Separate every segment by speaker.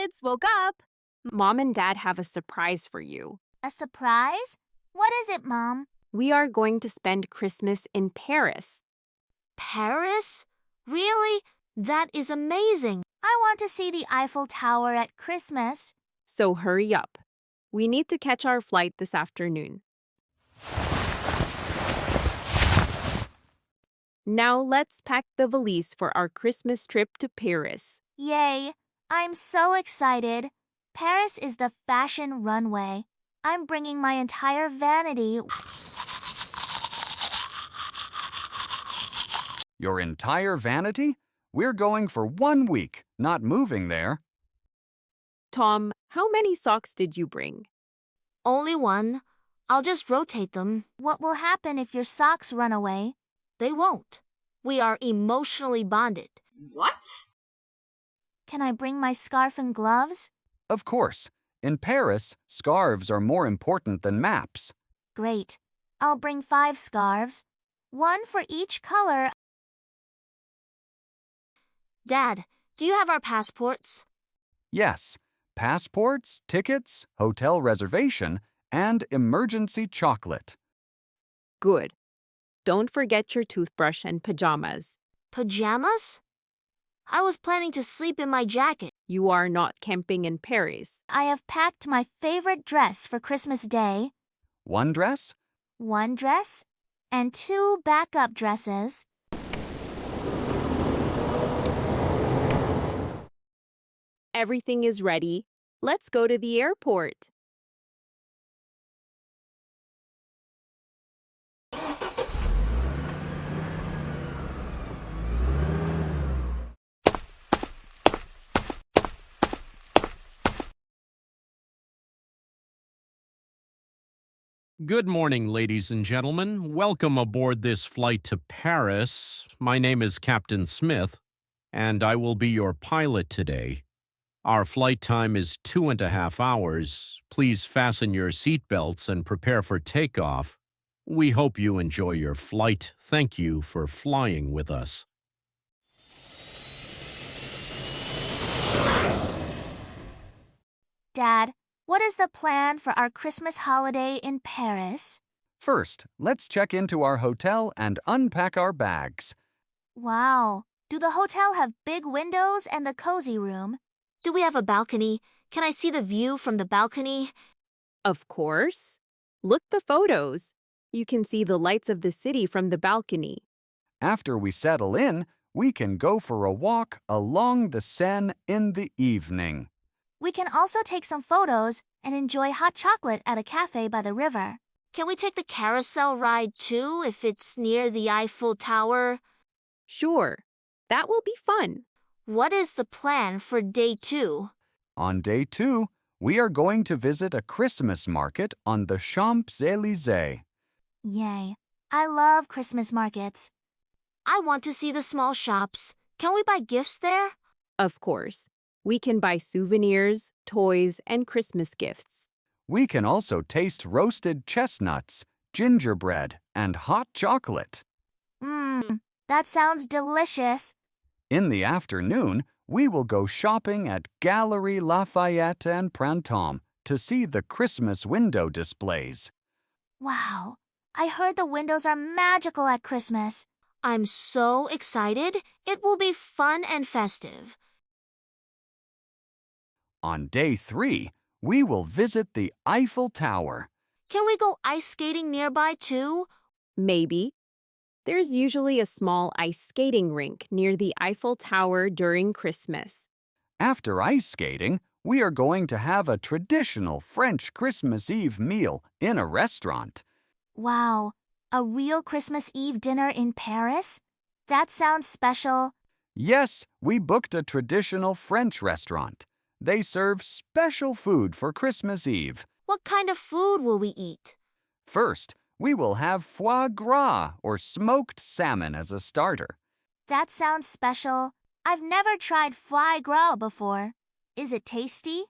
Speaker 1: kids woke up.
Speaker 2: Mom and Dad have a surprise for you.
Speaker 3: A surprise? What is it, Mom?
Speaker 2: We are going to spend Christmas in Paris.
Speaker 4: Paris? Really? That is amazing.
Speaker 3: I want to see the Eiffel Tower at Christmas.
Speaker 2: So hurry up. We need to catch our flight this afternoon. Now let's pack the valise for our Christmas trip to Paris.
Speaker 3: Yay! I'm so excited. Paris is the fashion runway. I'm bringing my entire vanity.
Speaker 5: Your entire vanity? We're going for 1 week, not moving there.
Speaker 2: Tom, how many socks did you bring?
Speaker 4: Only one. I'll just rotate them.
Speaker 3: What will happen if your socks run away?
Speaker 4: They won't. We are emotionally bonded.
Speaker 1: What?
Speaker 3: Can I bring my scarf and gloves?
Speaker 5: Of course. In Paris, scarves are more important than maps.
Speaker 3: Great. I'll bring 5 scarves. 1 for each color.
Speaker 4: Dad, do you have our passports?
Speaker 5: Yes, passports, tickets, hotel reservation, and emergency chocolate.
Speaker 2: Good. Don't forget your toothbrush and pajamas.
Speaker 4: Pajamas? I was planning to sleep in my jacket.
Speaker 2: You are not camping in Paris.
Speaker 3: I have packed my favorite dress for Christmas Day.
Speaker 5: 1 dress?
Speaker 3: 1 dress and 2 backup dresses.
Speaker 2: Everything is ready. Let's go to the airport.
Speaker 6: Good morning, ladies and gentlemen. Welcome aboard this flight to Paris. My name is Captain Smith, and I will be your pilot today. Our flight time is 2.5 hours. Please fasten your seatbelts and prepare for takeoff. We hope you enjoy your flight. Thank you for flying with us.
Speaker 3: Dad, what is the plan for our Christmas holiday in Paris?
Speaker 5: First, let's check into our hotel and unpack our bags.
Speaker 3: Wow. Do the hotel have big windows and the cozy room?
Speaker 4: Do we have a balcony? Can I see the view from the balcony?
Speaker 2: Of course. Look the photos. You can see the lights of the city from the balcony.
Speaker 5: After we settle in, we can go for a walk along the Seine in the evening.
Speaker 3: We can also take some photos and enjoy hot chocolate at a cafe by the river.
Speaker 4: Can we take the carousel ride too if it's near the Eiffel Tower?
Speaker 2: Sure. That will be fun.
Speaker 4: What is the plan for day 2?
Speaker 5: On day 2, we are going to visit a Christmas market on the Champs-Élysées.
Speaker 3: Yay. I love Christmas markets.
Speaker 4: I want to see the small shops. Can we buy gifts there?
Speaker 2: Of course. We can buy souvenirs, toys, and Christmas gifts.
Speaker 5: We can also taste roasted chestnuts, gingerbread, and hot chocolate.
Speaker 3: That sounds delicious.
Speaker 5: In the afternoon, we will go shopping at Galeries Lafayette and Printemps to see the Christmas window displays.
Speaker 3: Wow. I heard the windows are magical at Christmas.
Speaker 4: I'm so excited. It will be fun and festive.
Speaker 5: On day 3, we will visit the Eiffel Tower.
Speaker 4: Can we go ice skating nearby too?
Speaker 2: Maybe. There's usually a small ice skating rink near the Eiffel Tower during Christmas.
Speaker 5: After ice skating, we are going to have a traditional French Christmas Eve meal in a restaurant.
Speaker 3: Wow. A real Christmas Eve dinner in Paris? That sounds special.
Speaker 5: Yes, we booked a traditional French restaurant. They serve special food for Christmas Eve.
Speaker 4: What kind of food will we eat?
Speaker 5: First, we will have foie gras or smoked salmon as a starter.
Speaker 3: That sounds special. I've never tried foie gras before. Is it tasty?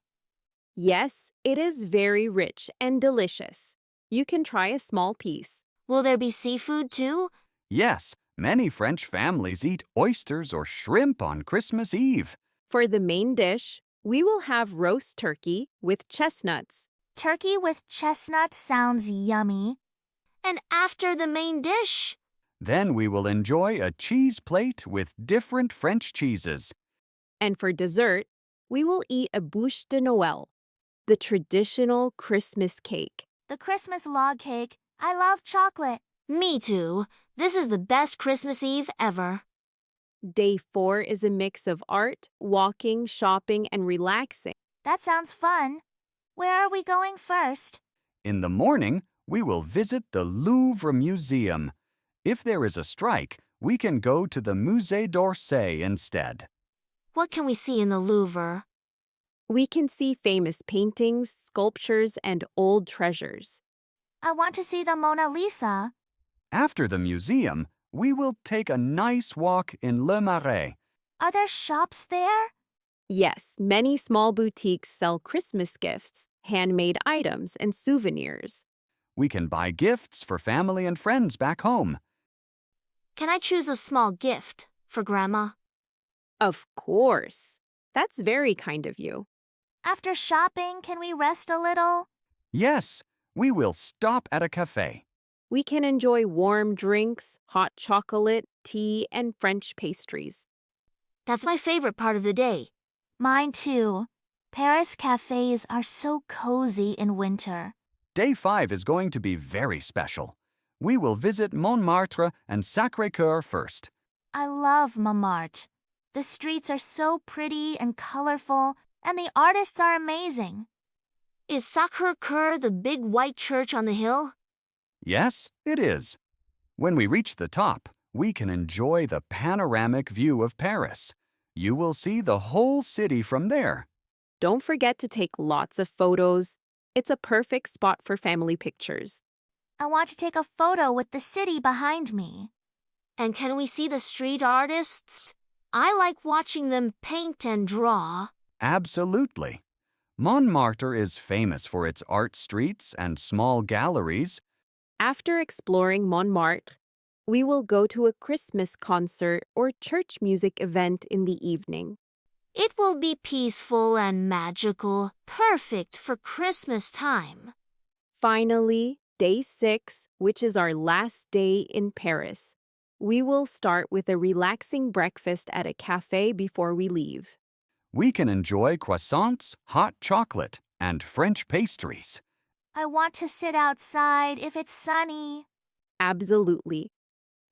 Speaker 2: Yes, it is very rich and delicious. You can try a small piece.
Speaker 4: Will there be seafood too?
Speaker 5: Yes, many French families eat oysters or shrimp on Christmas Eve.
Speaker 2: For the main dish, We will have roast turkey with chestnuts.
Speaker 3: Turkey with chestnut sounds yummy.
Speaker 4: And after the main dish,
Speaker 5: Then we will enjoy a cheese plate with different French cheeses.
Speaker 2: And for dessert, we will eat a bûche de Noël, the traditional Christmas cake.
Speaker 3: The Christmas log cake. I love chocolate.
Speaker 4: me too. This is the best Christmas Eve ever.
Speaker 2: Day 4 is a mix of art, walking, shopping, and relaxing.
Speaker 3: That sounds fun. Where are we going first?
Speaker 5: In the morning, we will visit the Louvre Museum. If there is a strike, we can go to the Musée d'Orsay instead.
Speaker 4: What can we see in the Louvre?
Speaker 2: We can see famous paintings, sculptures, and old treasures.
Speaker 3: I want to see the Mona Lisa.
Speaker 5: After the museum, we will take a nice walk in Le Marais.
Speaker 3: Are there shops there?
Speaker 2: Yes, many small boutiques sell Christmas gifts, handmade items, and souvenirs.
Speaker 5: We can buy gifts for family and friends back home.
Speaker 4: Can I choose a small gift for Grandma?
Speaker 2: Of course. That's very kind of you.
Speaker 3: After shopping, can we rest a little?
Speaker 5: Yes, we will stop at a cafe.
Speaker 2: We can enjoy warm drinks, hot chocolate, tea, and French pastries.
Speaker 4: That's my favorite part of the day.
Speaker 3: Mine too. Paris cafes are so cozy in winter.
Speaker 5: Day 5 is going to be very special. We will visit Montmartre and Sacré-Cœur first.
Speaker 3: I love Montmartre. The streets are so pretty and colorful, and the artists are amazing.
Speaker 4: Is Sacré-Cœur the big white church on the hill?
Speaker 5: Yes, it is. When we reach the top, we can enjoy the panoramic view of Paris. You will see the whole city from there.
Speaker 2: Don't forget to take lots of photos. It's a perfect spot for family pictures.
Speaker 3: I want to take a photo with the city behind me.
Speaker 4: And can we see the street artists? I like watching them paint and draw.
Speaker 5: Absolutely. Montmartre is famous for its art streets and small galleries.
Speaker 2: After exploring Montmartre, we will go to a Christmas concert or church music event in the evening.
Speaker 4: It will be peaceful and magical, perfect for Christmas time.
Speaker 2: Finally, day 6, which is our last day in Paris. We will start with a relaxing breakfast at a cafe before we leave.
Speaker 5: We can enjoy croissants, hot chocolate, and French pastries.
Speaker 3: I want to sit outside if it's sunny.
Speaker 2: Absolutely.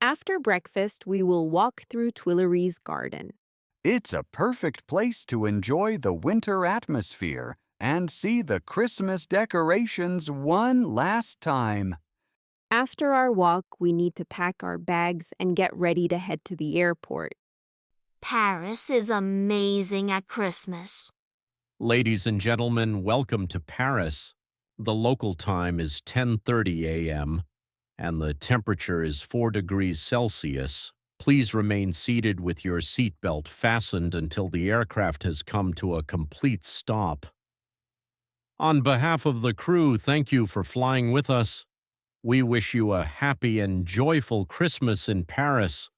Speaker 2: After breakfast, we will walk through Tuileries Garden.
Speaker 5: It's a perfect place to enjoy the winter atmosphere and see the Christmas decorations one last time.
Speaker 2: After our walk, we need to pack our bags and get ready to head to the airport.
Speaker 4: Paris is amazing at Christmas.
Speaker 6: Ladies and gentlemen, welcome to Paris. The local time is 10:30 a.m. and the temperature is 4 degrees Celsius. Please remain seated with your seatbelt fastened until the aircraft has come to a complete stop. On behalf of the crew, thank you for flying with us. We wish you a happy and joyful Christmas in Paris.